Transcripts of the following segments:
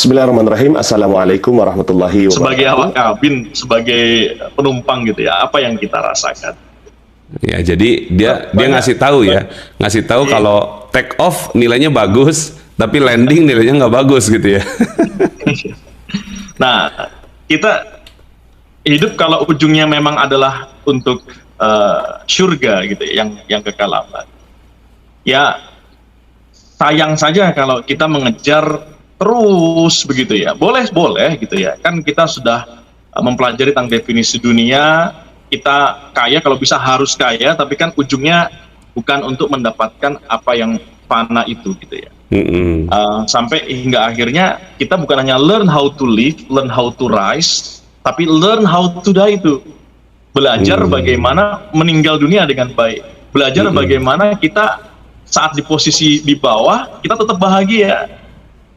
Bismillahirrahmanirrahim. Assalamualaikum warahmatullahi Sebagai wabarakatuh. awak kabin, sebagai penumpang gitu ya, apa yang kita rasakan? Ya, jadi dia ngasih tahu ya, ngasih tahu Iya. kalau take off nilainya bagus, tapi landing nilainya nggak bagus gitu ya. Nah, kita hidup kalau ujungnya memang adalah untuk surga gitu ya, yang kekal abadi. Ya, sayang saja kalau kita mengejar terus begitu ya. Boleh gitu ya. Kan kita sudah mempelajari tentang definisi dunia, kita kaya kalau bisa harus kaya, tapi kan ujungnya bukan untuk mendapatkan apa yang fana itu gitu ya. Sampai hingga akhirnya kita bukan hanya learn how to live, learn how to rise, tapi learn how to die itu. Belajar bagaimana meninggal dunia dengan baik. Belajar bagaimana kita saat di posisi di bawah, kita tetap bahagia.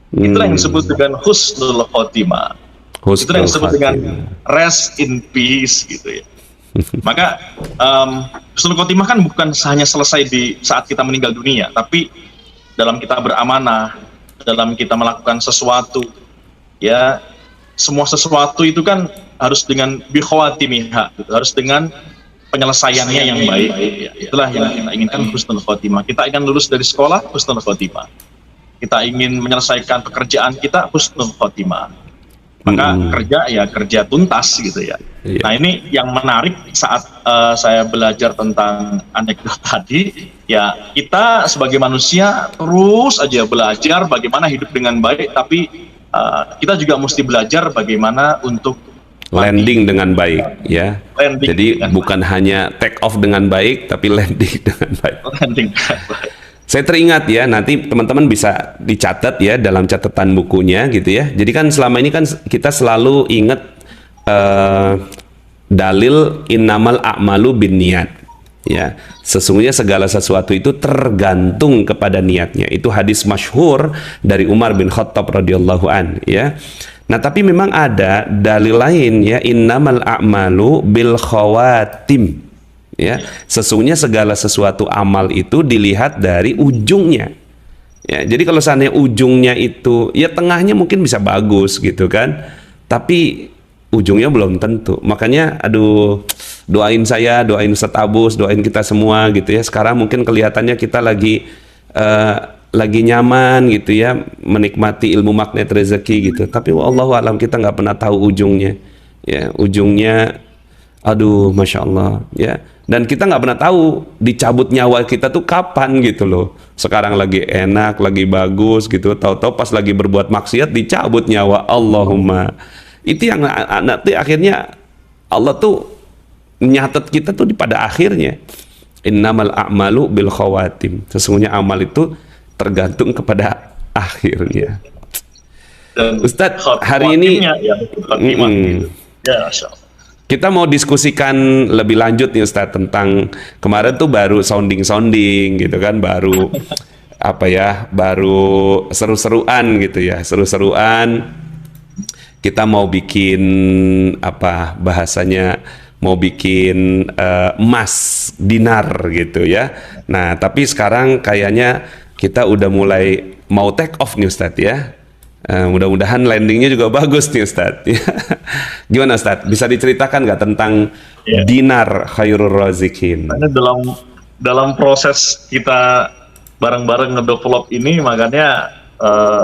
Itulah yang disebut dengan husnul khotimah. Itulah yang disebut dengan rest in peace gitu ya. Maka husnul khotimah kan bukan hanya selesai di saat kita meninggal dunia, tapi dalam kita beramanah, dalam kita melakukan sesuatu, ya semua sesuatu itu kan harus dengan bikhawatimiha, gitu. Harus dengan penyelesaiannya yang baik. Ya, itulah yang kita inginkan, husnul khotimah. Kita ingin lulus dari sekolah, husnul khotimah. Kita ingin menyelesaikan pekerjaan kita, husnul khotimah. Maka kerja tuntas gitu ya. Iya. Nah ini yang menarik saat saya belajar tentang anekdot tadi, ya kita sebagai manusia terus aja belajar bagaimana hidup dengan baik, tapi kita juga mesti belajar bagaimana untuk Landing dengan baik ya. Landing Jadi dengan bukan hanya take off dengan baik, tapi landing dengan baik. landing dengan baik. Saya teringat ya, nanti teman-teman bisa dicatat ya dalam catatan bukunya gitu ya. Jadi kan selama ini kan kita selalu ingat dalil innamal a'malu binniyat. Ya, sesungguhnya segala sesuatu itu tergantung kepada niatnya. Itu hadis masyhur dari Umar bin Khattab radhiyallahu an ya. Nah, tapi memang ada dalil lain ya, innamal a'malu bil khawatim. Ya, sesungguhnya segala sesuatu amal itu dilihat dari ujungnya. Ya, jadi kalau seandainya ujungnya itu ya tengahnya mungkin bisa bagus gitu kan. Tapi ujungnya belum tentu. Makanya doain saya, doain Ustaz Abus, doain kita semua gitu ya. Sekarang mungkin kelihatannya kita lagi nyaman gitu ya, menikmati ilmu magnet rezeki gitu. Tapi wallahu alam kita nggak pernah tahu ujungnya. Ya, ujungnya Masya Allah ya. Dan kita nggak pernah tahu dicabut nyawa kita tuh kapan gitu loh. Sekarang lagi enak, lagi bagus gitu. Tahu-tahu pas lagi berbuat maksiat dicabut nyawa. Allahumma. Itu yang nanti akhirnya Allah tuh nyatet kita tuh pada akhirnya. Innamal a'malu bil khawatim. Sesungguhnya amal itu tergantung kepada akhirnya. Dan Ustadz, hari ini kita mau diskusikan lebih lanjut nih Ustadz tentang kemarin tuh baru sounding gitu kan, baru baru seru-seruan gitu ya, seru-seruan. Kita mau bikin bahasanya, mau bikin emas dinar gitu ya. Nah, tapi sekarang kayaknya kita udah mulai mau take off nih Ustadz ya. Mudah-mudahan landingnya juga bagus nih Ustadz. Gimana Ustadz? Bisa diceritakan nggak tentang dinar khairur razikin? Karena dalam proses kita bareng-bareng ngedevelop ini, makanya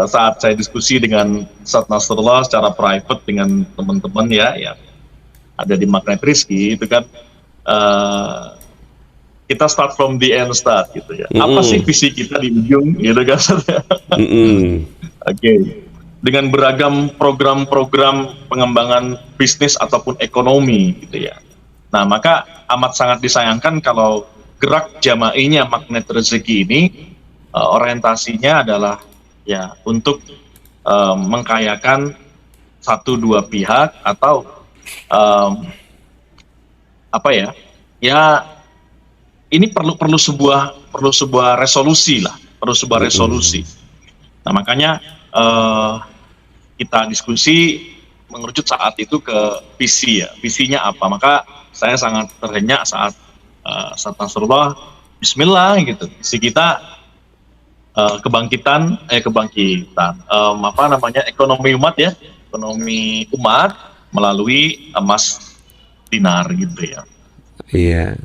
saat saya diskusi dengan Ustadz Nasrullah secara private dengan teman-teman ya yang ada di Magnet Rizki itu kan, kita start from the end start gitu ya. Apa sih visi kita di ujung gitu kan? Oke. Dengan beragam program-program pengembangan bisnis ataupun ekonomi gitu ya. Nah, maka amat sangat disayangkan kalau gerak jama'inya Magnet Rezeki ini orientasinya adalah ya untuk mengkayakan satu dua pihak atau ini perlu sebuah resolusi lah, perlu sebuah resolusi. Nah, makanya kita diskusi mengerucut saat itu ke visi ya, visinya apa. Maka saya sangat terhenyak saat Nasrullah Bismillah gitu, visi kita kebangkitan apa namanya, ekonomi umat ya, ekonomi umat melalui emas dinar gitu ya. Iya.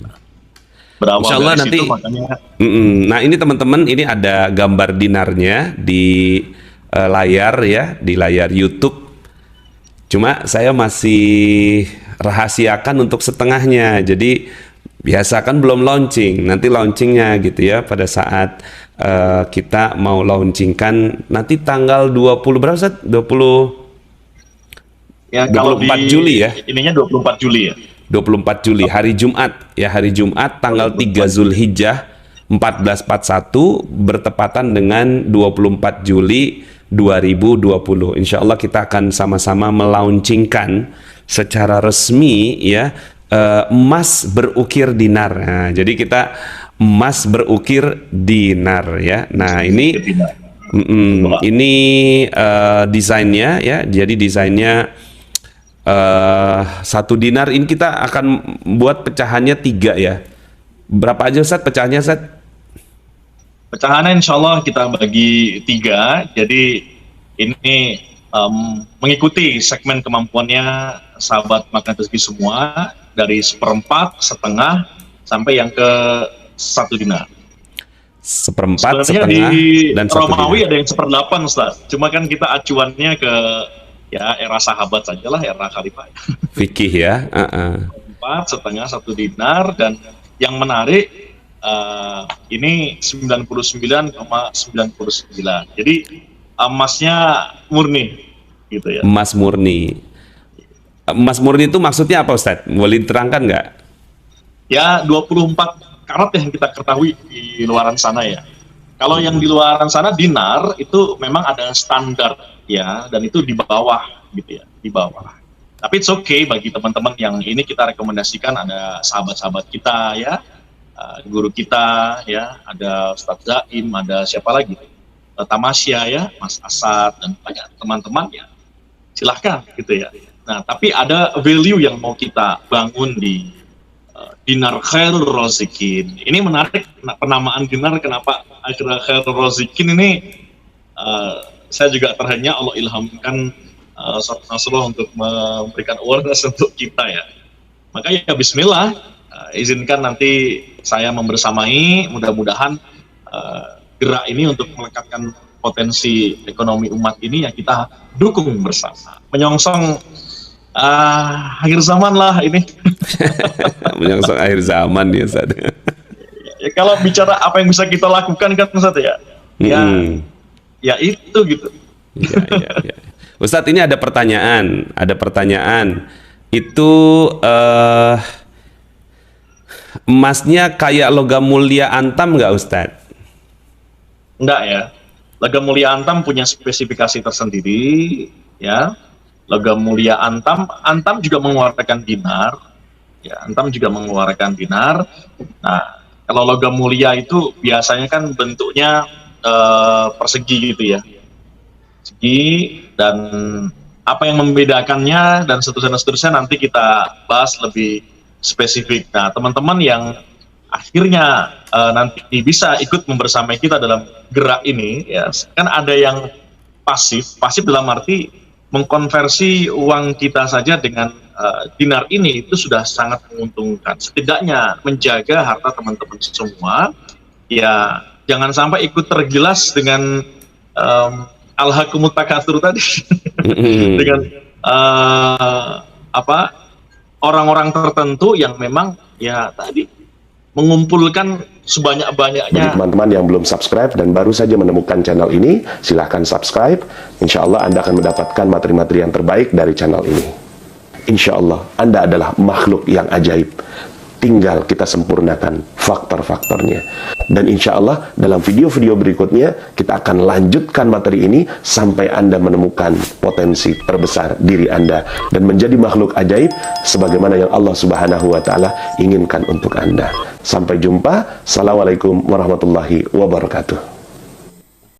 Berawal Insya Allah dari nanti. situ makanya. Nah ini teman-teman, ini ada gambar dinarnya di layar ya, di layar YouTube. Cuma saya masih rahasiakan untuk setengahnya. Jadi biasa kan belum launching, nanti launchingnya gitu ya pada saat kita mau launchingkan nanti tanggal 20 berapa Ustaz? 24 Ya, kalau Juli ya. Ininya 24 Juli ya. 24 Juli hari Jumat ya, hari Jumat tanggal 3 Zulhijjah 1441 bertepatan dengan 24 Juli 2020. Insya Allah kita akan sama-sama melaunchingkan secara resmi ya emas berukir dinar. Nah, jadi kita emas berukir dinar ya. Nah ini ini desainnya ya. Jadi desainnya 1 dinar ini kita akan buat pecahannya 3 ya. Berapa aja Ustaz pecahannya Ustaz? Pecahannya insya Allah kita bagi 3. Jadi ini mengikuti segmen kemampuannya sahabat makan rezeki semua, dari 1/4, setengah, sampai yang ke 1 dinar. 1/4, Sebenarnya setengah, di dan 1 Romawi dinar. ada yang 1/8 Ustaz. Cuma kan kita acuannya ke ya era sahabat sajalah, era khalifah. Fikih ya. 4, setengah, 1 dinar, dan yang menarik ini 99,99. Jadi emasnya murni gitu ya. Emas murni. Emas murni itu maksudnya apa Ustaz? Boleh diterangkan nggak? Ya 24 karat yang kita ketahui di luaran sana ya. Kalau yang di luaran sana dinar itu memang ada standar ya, dan itu di bawah gitu ya, di bawah. Tapi it's okay bagi teman-teman yang ini kita rekomendasikan, ada sahabat-sahabat kita ya, guru kita ya, ada Ustadz Zaim, ada siapa lagi, Tamasya ya, Mas Asad, dan banyak teman-teman ya, silahkan gitu ya. Nah tapi ada value yang mau kita bangun di dinar khairul rozikin. Ini menarik penamaan dinar, kenapa akhirnya khairul rozikin ini. Saya juga terhanya Allah ilhamkan Rasulullah untuk memberikan awareness untuk kita ya. Maka ya bismillah, izinkan nanti saya membersamai, mudah-mudahan gerak ini untuk melekatkan potensi ekonomi umat ini ya kita dukung bersama. Menyongsong akhir zaman lah ini. Menyongsong akhir zaman ya Ustaz. Ya, kalau bicara apa yang bisa kita lakukan kan Ustaz ya. Ya itu gitu. Ya. Ustadz ini ada pertanyaan. Itu emasnya kayak logam mulia antam nggak Ustadz? Enggak ya. Logam mulia antam punya spesifikasi tersendiri ya. Logam mulia antam juga mengeluarkan dinar. Ya, antam juga mengeluarkan dinar. Nah, kalau logam mulia itu biasanya kan bentuknya persegi gitu ya. Persegi, dan apa yang membedakannya dan seterusnya nanti kita bahas lebih spesifik. Nah, teman-teman yang akhirnya nanti bisa ikut membersamai kita dalam gerak ini ya, kan ada yang pasif dalam arti mengkonversi uang kita saja dengan dinar ini itu sudah sangat menguntungkan. Setidaknya menjaga harta teman-teman semua ya, jangan sampai ikut tergilas dengan alhaakumut takatsur tadi. Dengan orang-orang tertentu yang memang ya tadi mengumpulkan sebanyak-banyaknya. Bagi teman-teman yang belum subscribe dan baru saja menemukan channel ini, silahkan subscribe. Insya Allah Anda akan mendapatkan materi-materi yang terbaik dari channel ini. Insya Allah Anda adalah makhluk yang ajaib. Tinggal kita sempurnakan faktor-faktornya. Dan insya Allah dalam video-video berikutnya kita akan lanjutkan materi ini sampai Anda menemukan potensi terbesar diri Anda dan menjadi makhluk ajaib sebagaimana yang Allah Subhanahu wa Ta'ala inginkan untuk Anda. Sampai jumpa. Assalamualaikum warahmatullahi wabarakatuh.